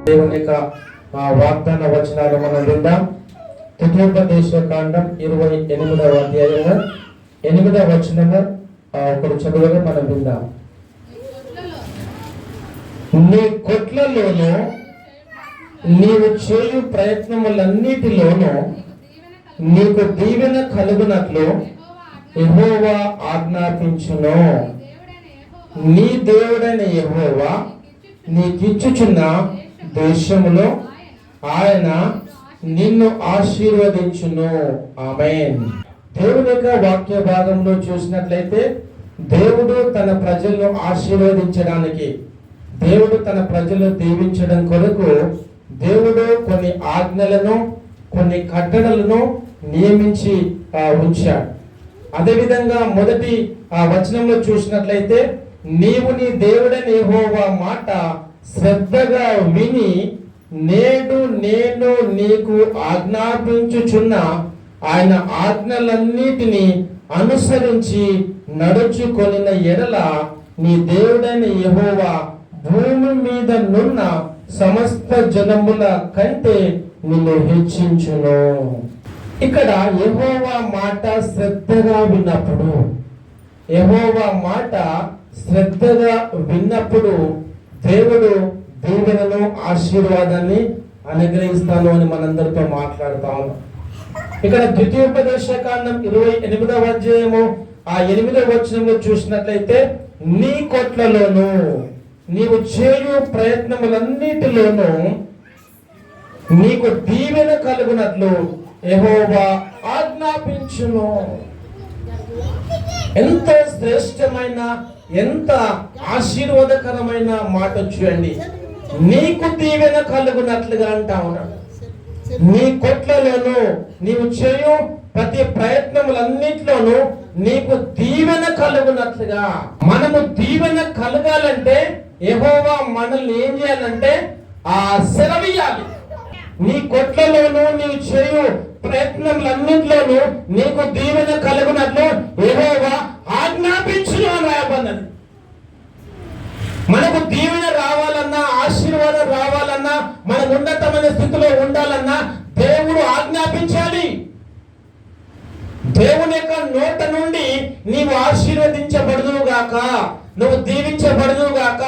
దేవుని యొక్క వాగ్దాన వచనాలు మనం విందాం. ద్వితీయోపదేశ కాండం 28వ అధ్యాయంలో 8వ వచనంలో ఒకరు చదువుగా మనం విందాం. నీ కొట్లలోనూ నీవు చేయు ప్రయత్నములన్నిటిలోనూ నీకు దీవెన కలుగునట్లు యెహోవా ఆజ్ఞాపించును. నీ దేవుడైన యెహోవా నీకిచ్చుచున్న దేశములో ఆయన నిన్ను ఆశీర్వదించును. ఆమేన్. దేవుని యొక్క వాక్య భాగంలో చూసినట్లయితే దేవుడు తన ప్రజలను ఆశీర్వదించడానికి, దేవుడు తన ప్రజలను దీవించడం కొరకు దేవుడు కొన్ని ఆజ్ఞలను, కొన్ని కట్టడలను నియమించి ఉంచాడు. అదేవిధంగా మొదటి వచనంలో చూసినట్లయితే నీవు నీ దేవుడైన యెహోవా మాట శ్రద్ధగా విని నేడు నేను నీకు ఆజ్ఞాపించుచున్న ఆయన ఆజ్ఞలన్నిటిని అనుసరించి నడుచుకొనిన ఎడల నీ దేవుడైన యెహోవా భూమి మీద నున్న సమస్త జనముల కంటే నిన్ను హెచ్చించును. ఇక్కడ యెహోవా మాట శ్రద్ధగా విన్నప్పుడు, యెహోవా మాట శ్రద్ధగా విన్నప్పుడు దేవుడు దీవెనను, ఆశీర్వాదాన్ని అనుగ్రహిస్తాను అని మనందరితో మాట్లాడుతా ఉన్నాం. ఇక్కడ ద్వితీయోపదేశ కాండం 28వ అధ్యాయము 8వ వచనంలో చూసినట్లయితే నీ కొట్లలోను నీవు చేయు ప్రయత్నములన్నిటిలోనూ నీకు దీవెన కలుగునట్లు యెహోవా ఆజ్ఞాపించును. ఎంత శ్రేష్టమైన, ఎంత ఆశీర్వాదకరమైన మాట చూడండి. నీకు దీవెన కలుగునట్లుగా అంటా ఉన్నాడు. నీ కొట్లలోనూ నీవు చేయు ప్రతి ప్రయత్నములన్నిట్లోనూ నీకు దీవెన కలుగునట్లుగా. మనము దీవెన కలగాలంటే యెహోవా మనల్ని ఏం చేయాలంటే సెలవియాలి. నీ కొట్లలోనూ నీవు చేయు ప్రయత్నములన్నిట్లోనూ నీకు దీవెన కలుగునట్లు యెహోవా ఆజ్ఞాపించును అని రాయబడినది. మనకు దీవెన రావాలన్నా, ఆశీర్వాదం రావాలన్నా, మన ఉన్నతమైన స్థితిలో ఉండాలన్నా దేవుడు ఆజ్ఞాపించాలి. దేవుని యొక్క నోట నుండి నీవు ఆశీర్వదించబడును గాక, నువ్వు దీవించబడును గాక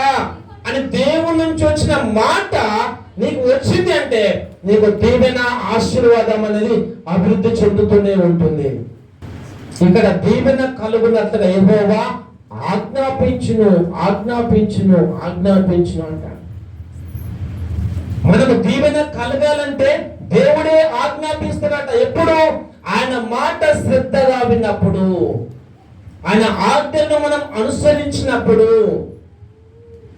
అని దేవుని నుంచి వచ్చిన మాట నీకు వచ్చింది అంటే నీకు దీవెన, ఆశీర్వాదం అనేది అభివృద్ధి చెందుతూనే ఉంటుంది. ఇక్కడ దీవెన కలుగునట్లుగా యెహోవా ఆజ్ఞాపించును, ఆజ్ఞాపించును, ఆజ్ఞాపించును అంటాడు. మనకు దీవెన కలగాలంటే దేవుడే ఆజ్ఞాపిస్తున్నట. ఎప్పుడు? ఆయన మాట శ్రద్ధగా విన్నప్పుడు, ఆయన ఆజ్ఞను మనం అనుసరించినప్పుడు,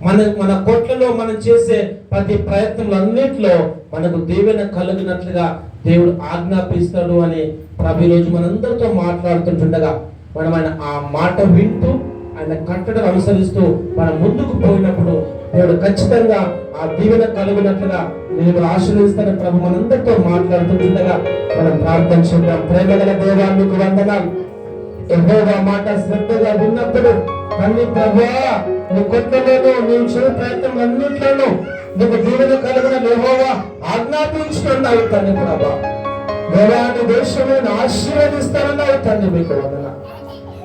మన కొట్లలో మనం చేసే ప్రతి ప్రయత్నంలన్నిట్లో మనకు దీవెన కలిగినట్లుగా దేవుడు ఆజ్ఞాపిస్తాడు అని ప్రభు రోజు మనందరితో మాట్లాడుతుంటుండగా మనం ఆయన ఆ మాట వింటూ ఆయన కట్టడలు అనుసరిస్తూ మనం ముందుకు పోయినప్పుడు దేవుడు ఖచ్చితంగా ఆ దీవెన కలిగినట్లుగా నేను ఆశీర్వదిస్తానని ప్రభు మనందరితో మాట్లాడుతుండగా మనం ప్రార్థన చేద్దాం. ప్రేమగల దేవా మీకు వందనాలు. యెహోవా మాట శ్రద్ధగా విన్నప్పుడు తండ్రి ప్రభువా నీ కొట్లలోనూ నీవు చేయ ప్రయత్నం అన్నింటిలోనూ నీకు దీవెన కలిగిన యెహోవా ఆజ్ఞాపించుకున్నావు తండ్రి ప్రభా. దేవాన్ని దేశమును ఆశీర్వదిస్తానన్నావు తండ్రి మీకు వందనాలు.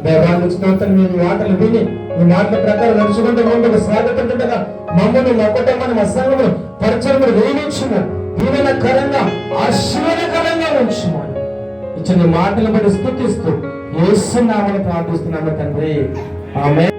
దేవానికి స్తోత్రం. మీ మాటలు విని మీ మాటల ప్రకారం నడుచుకుంటూ ముందుకు సాగుతుండగా మమ్మల్ని, మా కుటుంబాన్ని, మా సంఘమును, పరిచయమును దీవించుము, దీవెనకరంగా, ఆశీర్వాదకరంగా ఉంచుము. ఇచ్చిన మాటలు బట్టి స్తుతిస్తూ యేసు నామమున ప్రార్థిస్తున్నాము తండ్రి. ఆమేన్.